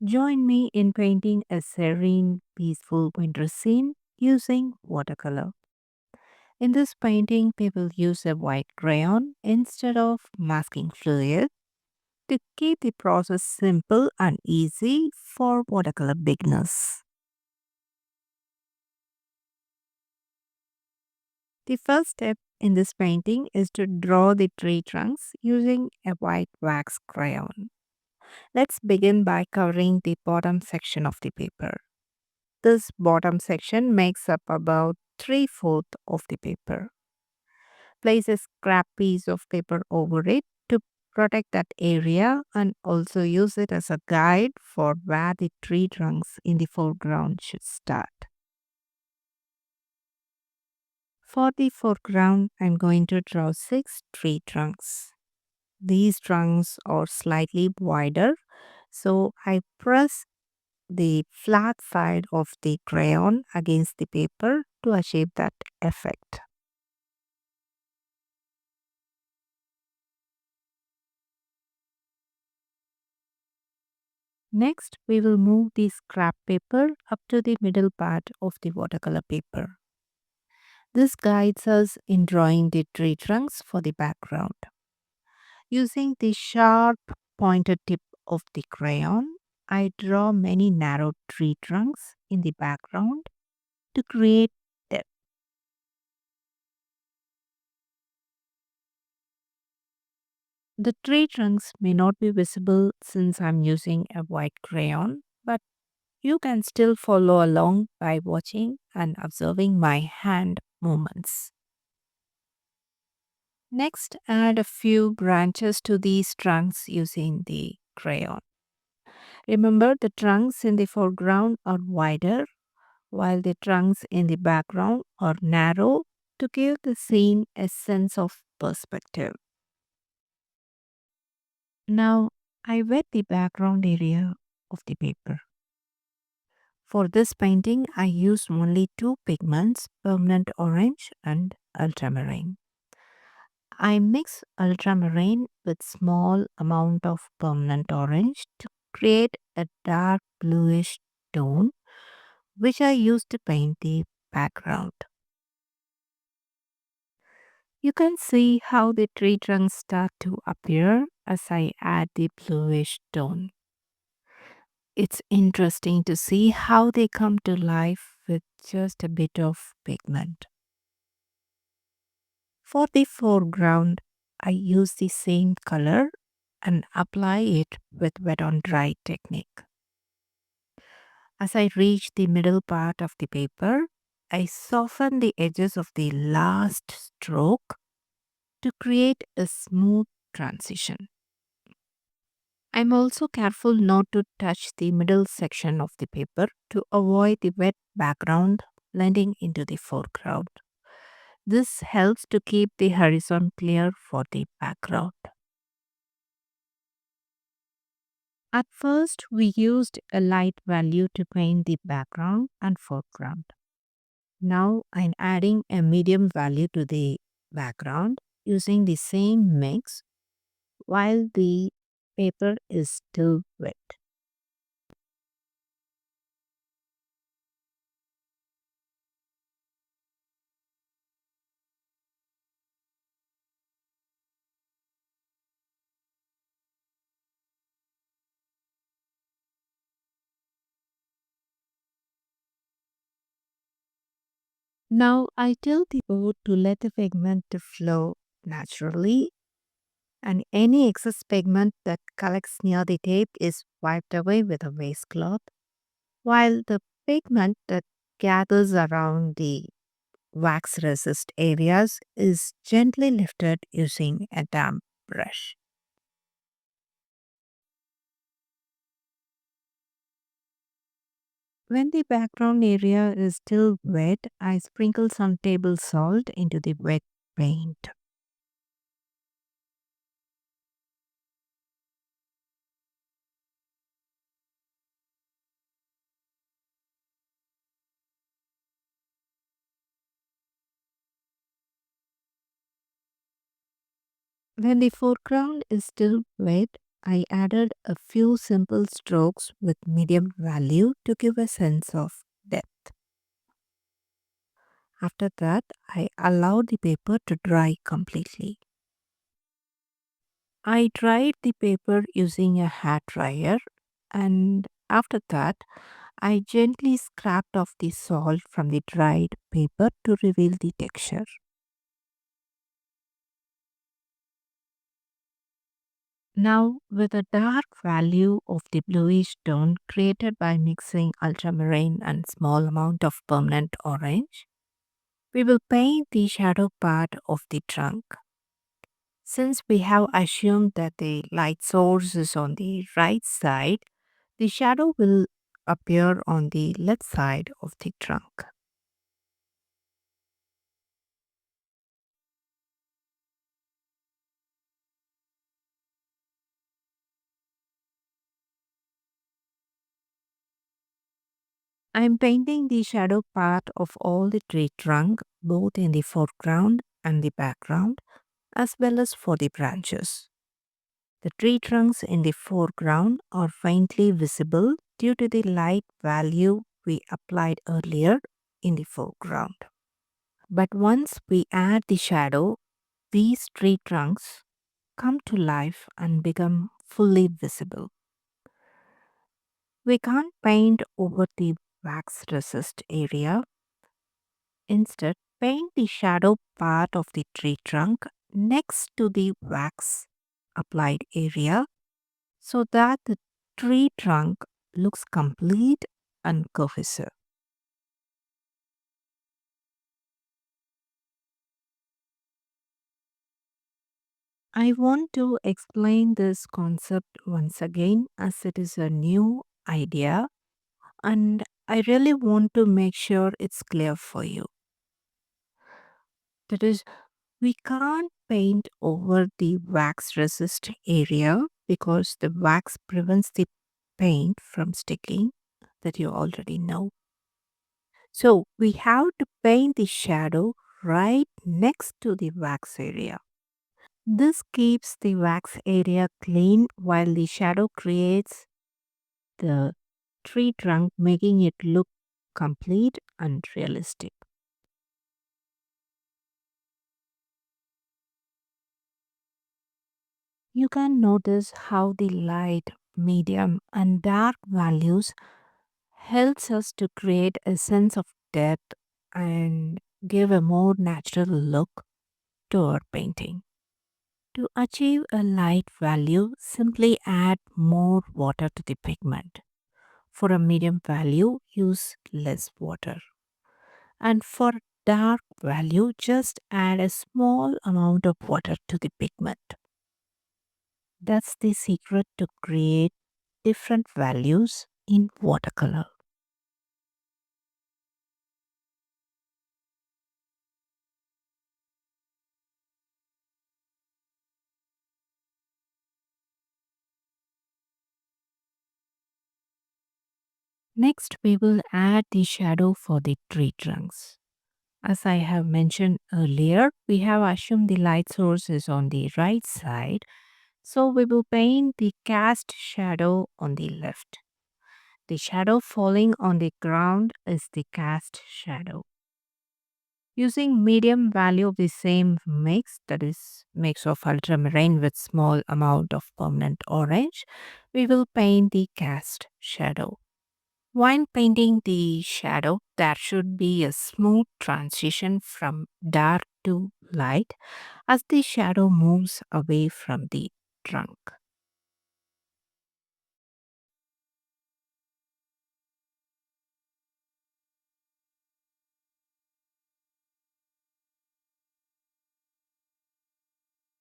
Join me in painting a serene, peaceful winter scene using watercolor. In this painting, people use a white crayon instead of masking fluid to keep the process simple and easy for watercolor beginners. The first step in this painting is to draw the tree trunks using a white wax crayon. Let's begin by covering the bottom section of the paper. This bottom section makes up about 3/4 of the paper. Place a scrap piece of paper over it to protect that area and also use it as a guide for where the tree trunks in the foreground should start. For the foreground, I'm going to draw 6 tree trunks. These trunks are slightly wider, so I press the flat side of the crayon against the paper to achieve that effect. Next, we will move the scrap paper up to the middle part of the watercolor paper. This guides us in drawing the tree trunks for the background. Using the sharp pointed tip of the crayon, I draw many narrow tree trunks in the background to create depth. The tree trunks may not be visible since I'm using a white crayon, but you can still follow along by watching and observing my hand movements. Next, add a few branches to these trunks using the crayon. Remember, the trunks in the foreground are wider while the trunks in the background are narrow to give the scene a sense of perspective. Now, I wet the background area of the paper. For this painting, I used only two pigments, permanent orange and ultramarine. I mix ultramarine with small amount of permanent orange to create a dark bluish tone which I use to paint the background. You can see how the tree trunks start to appear as I add the bluish tone. It's interesting to see how they come to life with just a bit of pigment. For the foreground, I use the same color and apply it with wet on dry technique. As I reach the middle part of the paper, I soften the edges of the last stroke to create a smooth transition. I'm also careful not to touch the middle section of the paper to avoid the wet background blending into the foreground. This helps to keep the horizon clear for the background. At first, we used a light value to paint the background and foreground. Now I'm adding a medium value to the background using the same mix while the paper is still wet. Now I tilt the board to let the pigment to flow naturally, and any excess pigment that collects near the tape is wiped away with a waistcloth, while the pigment that gathers around the wax resist areas is gently lifted using a damp brush. When the background area is still wet, I sprinkle some table salt into the wet paint. When the foreground is still wet, I added a few simple strokes with medium value to give a sense of depth. After that, I allowed the paper to dry completely. I dried the paper using a hair dryer, and after that, I gently scraped off the salt from the dried paper to reveal the texture. Now, with a dark value of the bluish tone created by mixing ultramarine and small amount of permanent orange, we will paint the shadow part of the trunk. Since we have assumed that the light source is on the right side, the shadow will appear on the left side of the trunk. I am painting the shadow part of all the tree trunk, both in the foreground and the background, as well as for the branches. The tree trunks in the foreground are faintly visible due to the light value we applied earlier in the foreground. But once we add the shadow, these tree trunks come to life and become fully visible. We can't paint over the wax resist area. Instead, paint the shadow part of the tree trunk next to the wax applied area so that the tree trunk looks complete and cohesive. I want to explain this concept once again as it is a new idea and I really want to make sure it's clear for you. That is, we can't paint over the wax resist area because the wax prevents the paint from sticking, that you already know. So we have to paint the shadow right next to the wax area. This keeps the wax area clean while the shadow creates the tree trunk, making it look complete and realistic. You can notice how the light, medium, and dark values helps us to create a sense of depth and give a more natural look to our painting. To achieve a light value, simply add more water to the pigment. For a medium value, use less water. And for dark value, just add a small amount of water to the pigment. That's the secret to create different values in watercolor. Next, we will add the shadow for the tree trunks. As I have mentioned earlier, we have assumed the light source is on the right side, so we will paint the cast shadow on the left. The shadow falling on the ground is the cast shadow. Using medium value of the same mix, that is mix of ultramarine with small amount of permanent orange, we will paint the cast shadow. While painting the shadow, there should be a smooth transition from dark to light as the shadow moves away from the trunk.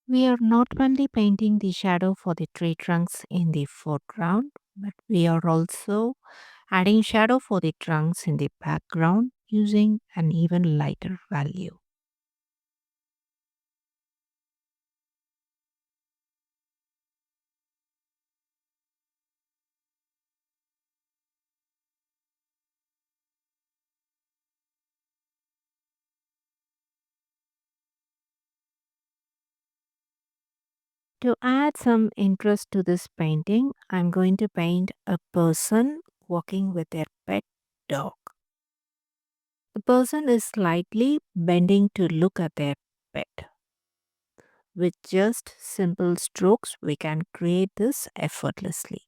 We are not only painting the shadow for the tree trunks in the foreground, but we are also adding shadow for the trunks in the background using an even lighter value. To add some interest to this painting, I'm going to paint a person walking with their pet dog. The person is slightly bending to look at their pet. With just simple strokes, we can create this effortlessly.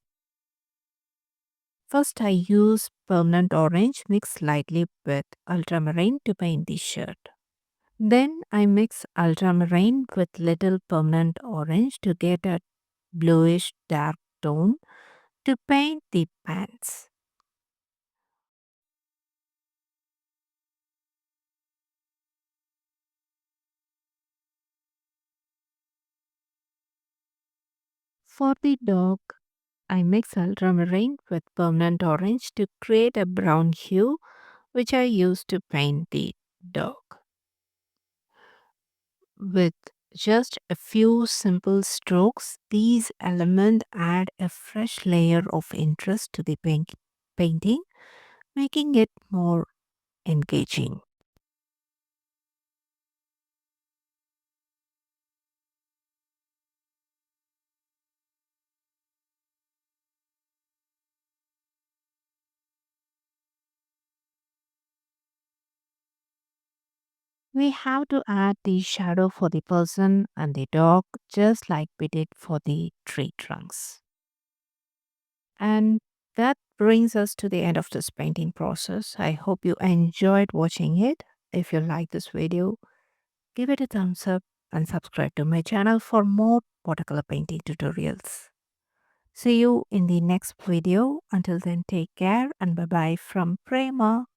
First, I use permanent orange mixed lightly with ultramarine to paint the shirt. Then I mix ultramarine with little permanent orange to get a bluish dark tone to paint the pants. For the dog, I mix ultramarine with permanent orange to create a brown hue which I use to paint the dog. With just a few simple strokes, these elements add a fresh layer of interest to the painting, making it more engaging. We have to add the shadow for the person and the dog just like we did for the tree trunks. And that brings us to the end of this painting process. I hope you enjoyed watching it. If you like this video, give it a thumbs up and subscribe to my channel for more watercolor painting tutorials. See you in the next video. Until then, take care and bye bye from Prema.